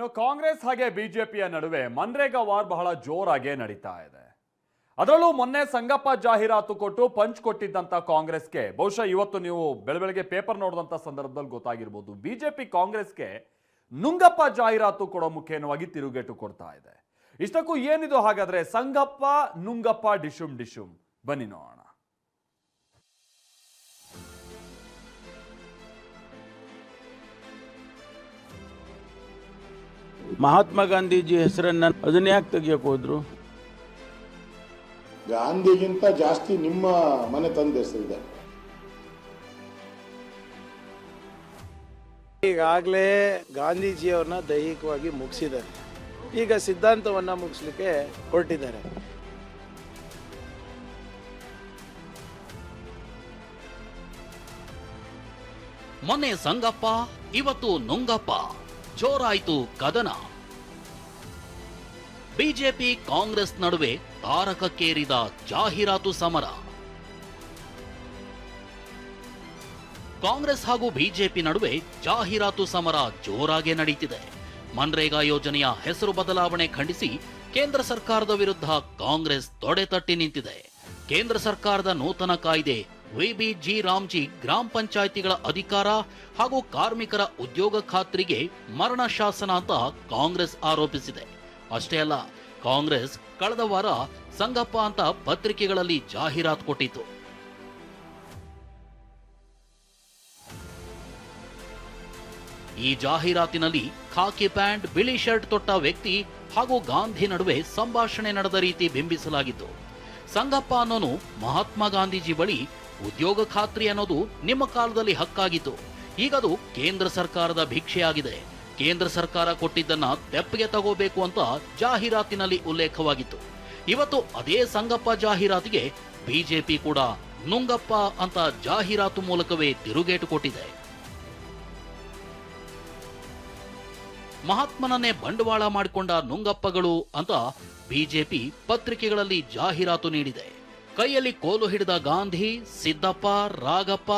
ಇನ್ನು ಕಾಂಗ್ರೆಸ್ ಹಾಗೆ ಬಿಜೆಪಿಯ ನಡುವೆ ಮನ್ರೇಗಾ ವಾರ್ ಬಹಳ ಜೋರಾಗಿ ನಡೀತಾ ಇದೆ. ಅದರಲ್ಲೂ ಮೊನ್ನೆ ಸಂಗಪ್ಪ ಜಾಹೀರಾತು ಕೊಟ್ಟು ಪಂಚ್ ಕೊಟ್ಟಿದ್ದಂತ ಕಾಂಗ್ರೆಸ್ಗೆ ಬಹುಶಃ ಇವತ್ತು ನೀವು ಬೆಳಬೆಳಗ್ಗೆ ಪೇಪರ್ ನೋಡಿದಂತ ಸಂದರ್ಭದಲ್ಲಿ ಗೊತ್ತಾಗಿರ್ಬೋದು, ಬಿಜೆಪಿ ಕಾಂಗ್ರೆಸ್ಗೆ ನುಂಗಪ್ಪ ಜಾಹೀರಾತು ಕೊಡೋ ಮುಖೇನವಾಗಿ ತಿರುಗೇಟು ಕೊಡ್ತಾ ಇದೆ. ಇಷ್ಟಕ್ಕೂ ಏನಿದು ಹಾಗಾದ್ರೆ ಸಂಗಪ್ಪ ನುಂಗಪ್ಪ ಡಿಶುಮ್ ಡಿಶುಮ್, ಬನ್ನಿ ನೋಡೋಣ. ಮಹಾತ್ಮ ಗಾಂಧೀಜಿ ಹೆಸರನ್ನ ಅದನ್ನ ಯಾಕೆ ತೆಗಿಯಕ್ಕೆ ಹೋದ್ರು? ಗಾಂಧಿಗಿಂತ ಜಾಸ್ತಿ ನಿಮ್ಮ ಮನೆ ತಂದೆ ಹೆಸರಿದೆ. ಈಗಾಗಲೇ ಗಾಂಧೀಜಿಯವ್ರನ್ನ ದೈಹಿಕವಾಗಿ ಮುಗಿಸಿದ್ದಾರೆ, ಈಗ ಸಿದ್ಧಾಂತವನ್ನ ಮುಗಿಸ್ಲಿಕ್ಕೆ ಹೊರಟಿದ್ದಾರೆ. ಮೊನ್ನೆ ಸಂಗಪ್ಪ, ಇವತ್ತು ನುಂಗಪ್ಪ, ಜೋರಾಯ್ತು ಕದನ. ಬಿಜೆಪಿ ಕಾಂಗ್ರೆಸ್ ನಡುವೆ ತಾರಕಕ್ಕೇರಿದ ಜಾಹೀರಾತು ಸಮರ. ಕಾಂಗ್ರೆಸ್ ಹಾಗೂ ಬಿಜೆಪಿ ನಡುವೆ ಜಾಹೀರಾತು ಸಮರ ಜೋರಾಗಿ ನಡೀತಿದೆ. ಮನ್ರೇಗಾ ಯೋಜನೆಯ ಹೆಸರು ಬದಲಾವಣೆ ಖಂಡಿಸಿ ಕೇಂದ್ರ ಸರ್ಕಾರದ ವಿರುದ್ಧ ಕಾಂಗ್ರೆಸ್ ತೊಡೆತಟ್ಟಿ ನಿಂತಿದೆ. ಕೇಂದ್ರ ಸರ್ಕಾರದ ನೂತನ ಕಾಯ್ದೆ ವಿಬಿಜಿ ರಾಮ್ಜಿ ಗ್ರಾಮ ಪಂಚಾಯಿತಿಗಳ ಅಧಿಕಾರ ಹಾಗೂ ಕಾರ್ಮಿಕರ ಉದ್ಯೋಗ ಖಾತ್ರಿಗೆ ಮರಣ ಶಾಸನ ಅಂತ ಕಾಂಗ್ರೆಸ್ ಆರೋಪಿಸಿದೆ. ಅಷ್ಟೇ ಅಲ್ಲ, ಕಾಂಗ್ರೆಸ್ ಕಳೆದ ವಾರ ಸಂಗಪ್ಪ ಅಂತ ಪತ್ರಿಕೆಗಳಲ್ಲಿ ಜಾಹೀರಾತು ಕೊಟ್ಟಿತ್ತು. ಈ ಜಾಹೀರಾತಿನಲ್ಲಿ ಖಾಕಿ ಪ್ಯಾಂಟ್, ಬಿಳಿ ಶರ್ಟ್ ತೊಟ್ಟ ವ್ಯಕ್ತಿ ಹಾಗೂ ಗಾಂಧಿ ನಡುವೆ ಸಂಭಾಷಣೆ ನಡೆದ ರೀತಿ ಬಿಂಬಿಸಲಾಗಿತ್ತು. ಸಂಗಪ್ಪ ಅನ್ನೋನು ಮಹಾತ್ಮ ಗಾಂಧೀಜಿ ಬಳಿ ಉದ್ಯೋಗ ಖಾತ್ರಿ ಅನ್ನೋದು ನಿಮ್ಮ ಕಾಲದಲ್ಲಿ ಹಕ್ಕಾಗಿತ್ತು, ಈಗದು ಕೇಂದ್ರ ಸರ್ಕಾರದ ಭಿಕ್ಷೆಯಾಗಿದೆ, ಕೇಂದ್ರ ಸರ್ಕಾರ ಕೊಟ್ಟಿದ್ದನ್ನ ತೆಪ್ಪಿಗೆ ತಗೋಬೇಕು ಅಂತ ಜಾಹೀರಾತಿನಲ್ಲಿ ಉಲ್ಲೇಖವಾಗಿತ್ತು. ಇವತ್ತು ಅದೇ ಸಂಗಪ್ಪ ಜಾಹೀರಾತಿಗೆ ಬಿಜೆಪಿ ಕೂಡ ನುಂಗಪ್ಪ ಅಂತ ಜಾಹೀರಾತು ಮೂಲಕವೇ ತಿರುಗೇಟು ಕೊಟ್ಟಿದೆ. ಮಹಾತ್ಮನನ್ನೇ ಬಂಡವಾಳ ಮಾಡಿಕೊಂಡ ನುಂಗಪ್ಪಗಳು ಅಂತ ಬಿಜೆಪಿ ಪತ್ರಿಕೆಗಳಲ್ಲಿ ಜಾಹೀರಾತು ನೀಡಿದೆ. ಕೈಯಲ್ಲಿ ಕೋಲು ಹಿಡಿದ ಗಾಂಧಿ, ಸಿದ್ದಪ್ಪ, ರಾಗಪ್ಪ,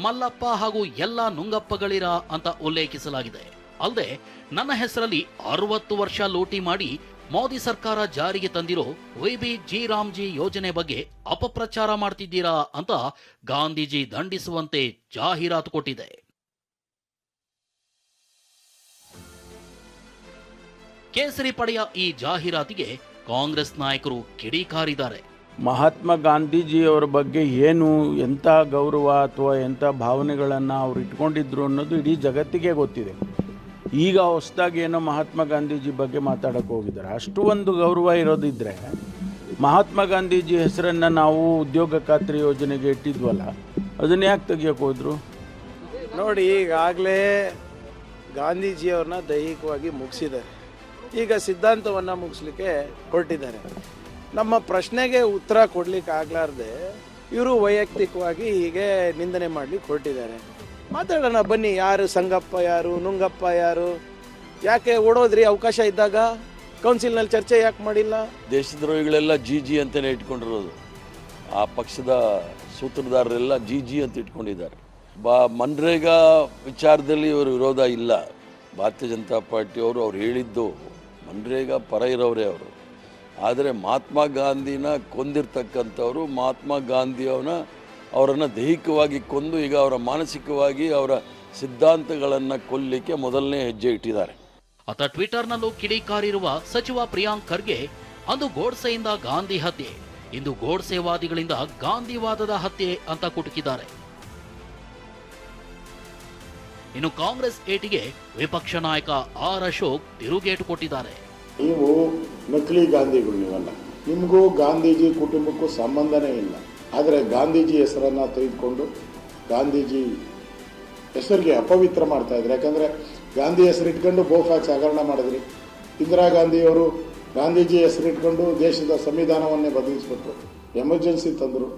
ಮಲ್ಲಪ್ಪ ಹಾಗೂ ಎಲ್ಲ ನುಂಗಪ್ಪಗಳಿರ ಅಂತ ಉಲ್ಲೇಖಿಸಲಾಗಿದೆ. ಅಲ್ಲದೆ ನನ್ನ ಹೆಸರಲ್ಲಿ 60 ವರ್ಷ ಲೂಟಿ ಮಾಡಿ ಮೋದಿ ಸರ್ಕಾರ ಜಾರಿಗೆ ತಂದಿರೋ ವಿಬಿಜಿ ರಾಮ್ಜಿ ಯೋಜನೆ ಬಗ್ಗೆ ಅಪಪ್ರಚಾರ ಮಾಡ್ತಿದ್ದೀರಾ ಅಂತ ಗಾಂಧೀಜಿ ದಂಡಿಸುವಂತೆ ಜಾಹೀರಾತು ಕೊಟ್ಟಿದೆ. ಕೇಸರಿ ಪಡೆಯ ಈ ಜಾಹೀರಾತಿಗೆ ಕಾಂಗ್ರೆಸ್ ನಾಯಕರು ಕಿಡಿಕಾರಿದ್ದಾರೆ. ಮಹಾತ್ಮ ಗಾಂಧೀಜಿಯವರ ಬಗ್ಗೆ ಏನು, ಎಂಥ ಗೌರವ ಅಥವಾ ಎಂಥ ಭಾವನೆಗಳನ್ನು ಅವ್ರು ಇಟ್ಕೊಂಡಿದ್ರು ಅನ್ನೋದು ಇಡೀ ಜಗತ್ತಿಗೆ ಗೊತ್ತಿದೆ. ಈಗ ಹೊಸದಾಗಿ ಏನೋ ಮಹಾತ್ಮ ಗಾಂಧೀಜಿ ಬಗ್ಗೆ ಮಾತಾಡಕ್ಕೆ ಹೋಗಿದ್ದಾರೆ. ಅಷ್ಟು ಒಂದು ಗೌರವ ಇರೋದಿದ್ರೆ ಮಹಾತ್ಮ ಗಾಂಧೀಜಿ ಹೆಸರನ್ನು ನಾವು ಉದ್ಯೋಗ ಖಾತ್ರಿ ಯೋಜನೆಗೆ ಇಟ್ಟಿದ್ವಲ್ಲ, ಅದನ್ನ ಯಾಕೆ ತೆಗಿಯಕ್ಕೆ ಹೋದ್ರು? ನೋಡಿ, ಈಗಾಗಲೇ ಗಾಂಧೀಜಿಯವ್ರನ್ನ ದೈಹಿಕವಾಗಿ ಮುಗಿಸಿದ್ದಾರೆ, ಈಗ ಸಿದ್ಧಾಂತವನ್ನ ಮುಗಿಸ್ಲಿಕ್ಕೆ ಹೊರಟಿದ್ದಾರೆ. ನಮ್ಮ ಪ್ರಶ್ನೆಗೆ ಉತ್ತರ ಕೊಡ್ಲಿಕ್ಕೆ ಆಗ್ಲಾರ್ದೆ ಇವರು ವೈಯಕ್ತಿಕವಾಗಿ ಹೀಗೆ ನಿಂದನೆ ಮಾಡ್ಲಿಕ್ಕೆ ಹೊರಟಿದ್ದಾರೆ. ಮಾತಾಡೋಣ ಬನ್ನಿ, ಯಾರು ಸಂಗಪ್ಪ ಯಾರು, ನುಂಗಪ್ಪ ಯಾರು, ಯಾಕೆ ಓಡೋದ್ರಿ? ಅವಕಾಶ ಇದ್ದಾಗ ಕೌನ್ಸಿಲ್ನಲ್ಲಿ ಚರ್ಚೆ ಯಾಕೆ ಮಾಡಿಲ್ಲ? ದೇಶದ್ರೋಹಿಗಳೆಲ್ಲ ಜಿ ಅಂತಲೇ ಇಟ್ಕೊಂಡಿರೋದು. ಆ ಪಕ್ಷದ ಸೂತ್ರಧಾರರೆಲ್ಲ ಜಿ ಅಂತ ಇಟ್ಕೊಂಡಿದ್ದಾರೆ. ಮನ್ರೇಗಾ ವಿಚಾರದಲ್ಲಿ ಇವರು ವಿರೋಧ ಇಲ್ಲ. ಭಾರತೀಯ ಜನತಾ ಪಾರ್ಟಿಯವರು ಅವ್ರು ಹೇಳಿದ್ದು ಮನ್ರೇಗಾ ಪರ ಇರೋರೇ ಅವರು. ಆದರೆ ಮಹಾತ್ಮ ಗಾಂಧಿನ ಕೊಂದಿರ್ತಕ್ಕಂಥವ್ರು ಮಹಾತ್ಮ ಅವರನ್ನು ದೈಹಿಕವಾಗಿ ಕೊಂದು ಈಗ ಅವರ ಮಾನಸಿಕವಾಗಿ ಅವರ ಸಿದ್ಧಾಂತಗಳನ್ನು ಕೊಲ್ಲಿಕ್ಕೆ ಮೊದಲನೇ ಹೆಜ್ಜೆ ಇಟ್ಟಿದ್ದಾರೆ. ಆತ ಟ್ವಿಟರ್ನಲ್ಲೂ ಕಿಡಿಕಾರಿರುವ ಸಚಿವ ಪ್ರಿಯಾಂಕ್ ಖರ್ಗೆ, ಅಂದು ಗೋಡ್ಸೆಯಿಂದ ಗಾಂಧಿ ಹತ್ಯೆ, ಇಂದು ಗೋಡ್ಸೆವಾದಿಗಳಿಂದ ಗಾಂಧಿವಾದದ ಹತ್ಯೆ ಅಂತ ಕುಟುಕಿದ್ದಾರೆ. ಇನ್ನು ಕಾಂಗ್ರೆಸ್ ಏಟಿಗೆ ವಿಪಕ್ಷ ನಾಯಕ ಆರ್ ಅಶೋಕ್ ತಿರುಗೇಟು ಕೊಟ್ಟಿದ್ದಾರೆ. ನೀವು ನಕಲಿ ಗಾಂಧಿಗಳು, ನೀವಲ್ಲ, ನಿಮಗೂ ಗಾಂಧೀಜಿ ಕುಟುಂಬಕ್ಕೂ ಸಂಬಂಧನೇ ಇಲ್ಲ. ಆದರೆ ಗಾಂಧೀಜಿ ಹೆಸರನ್ನು ತೆಗೆದುಕೊಂಡು ಗಾಂಧೀಜಿ ಹೆಸರಿಗೆ ಅಪವಿತ್ರ ಮಾಡ್ತಾ ಇದ್ರು. ಯಾಕಂದರೆ ಗಾಂಧಿ ಹೆಸರಿಟ್ಕೊಂಡು ಬೋಫ್ಯಾಕ್ಸ್ ಹಗರಣ ಮಾಡಿದ್ರಿ. ಇಂದಿರಾ ಗಾಂಧಿಯವರು ಗಾಂಧೀಜಿ ಹೆಸರಿಟ್ಕೊಂಡು ದೇಶದ ಸಂವಿಧಾನವನ್ನೇ ಬದಲಿಸ್ಬಿಟ್ರು, ಎಮರ್ಜೆನ್ಸಿ ತಂದರು.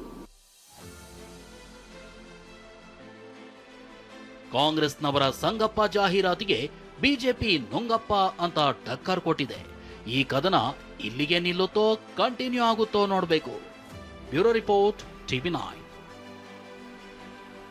ಕಾಂಗ್ರೆಸ್ನವರ ಸಂಗಪ್ಪ ಜಾಹೀರಾತಿಗೆ ಬಿಜೆಪಿ ನುಂಗಪ್ಪ ಅಂತ ಟಕ್ಕರ್ ಕೊಟ್ಟಿದೆ. ಈ ಕದನ ಇಲ್ಲಿಗೆ ನಿಲ್ಲುತ್ತೋ ಕಂಟಿನ್ಯೂ ಆಗುತ್ತೋ ನೋಡಬೇಕು. Bureau report, TV9.